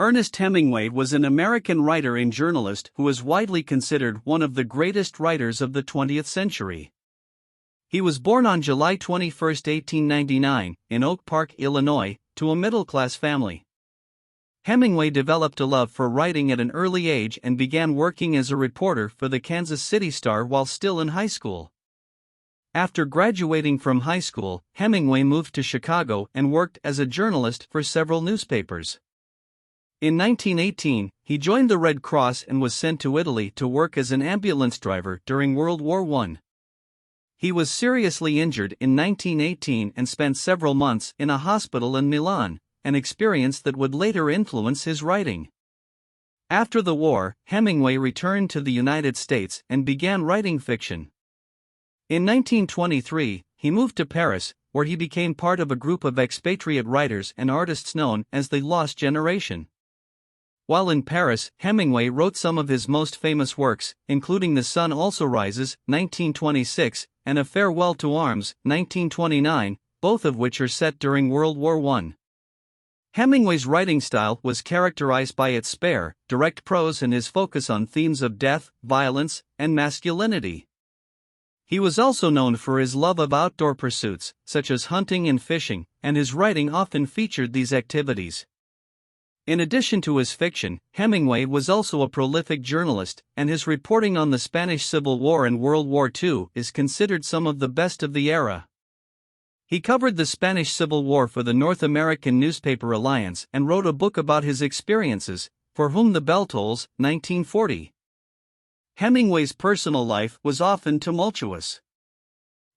Ernest Hemingway was an American writer and journalist who is widely considered one of the greatest writers of the 20th century. He was born on July 21, 1899, in Oak Park, Illinois, to a middle-class family. Hemingway developed a love for writing at an early age and began working as a reporter for the Kansas City Star while still in high school. After graduating from high school, Hemingway moved to Chicago and worked as a journalist for several newspapers. In 1918, he joined the Red Cross and was sent to Italy to work as an ambulance driver during World War I. He was seriously injured in 1918 and spent several months in a hospital in Milan, an experience that would later influence his writing. After the war, Hemingway returned to the United States and began writing fiction. In 1923, he moved to Paris, where he became part of a group of expatriate writers and artists known as the Lost Generation. While in Paris, Hemingway wrote some of his most famous works, including The Sun Also Rises, 1926, and A Farewell to Arms, 1929, both of which are set during World War I. Hemingway's writing style was characterized by its spare, direct prose and his focus on themes of death, violence, and masculinity. He was also known for his love of outdoor pursuits, such as hunting and fishing, and his writing often featured these activities. In addition to his fiction, Hemingway was also a prolific journalist, and his reporting on the Spanish Civil War and World War II is considered some of the best of the era. He covered the Spanish Civil War for the North American Newspaper Alliance and wrote a book about his experiences, For Whom the Bell Tolls, 1940. Hemingway's personal life was often tumultuous.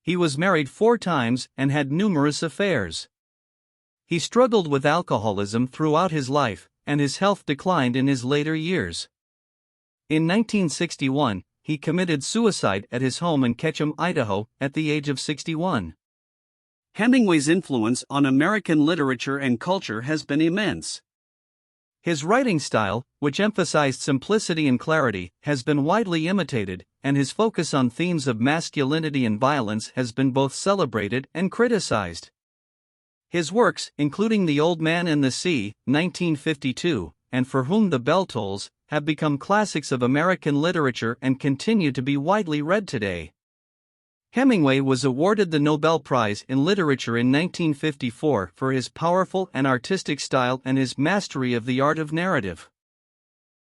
He was married 4 times and had numerous affairs. He struggled with alcoholism throughout his life, and his health declined in his later years. In 1961, he committed suicide at his home in Ketchum, Idaho, at the age of 61. Hemingway's influence on American literature and culture has been immense. His writing style, which emphasized simplicity and clarity, has been widely imitated, and his focus on themes of masculinity and violence has been both celebrated and criticized. His works, including The Old Man and the Sea, 1952, and For Whom the Bell Tolls, have become classics of American literature and continue to be widely read today. Hemingway was awarded the Nobel Prize in Literature in 1954 for his powerful and artistic style and his mastery of the art of narrative.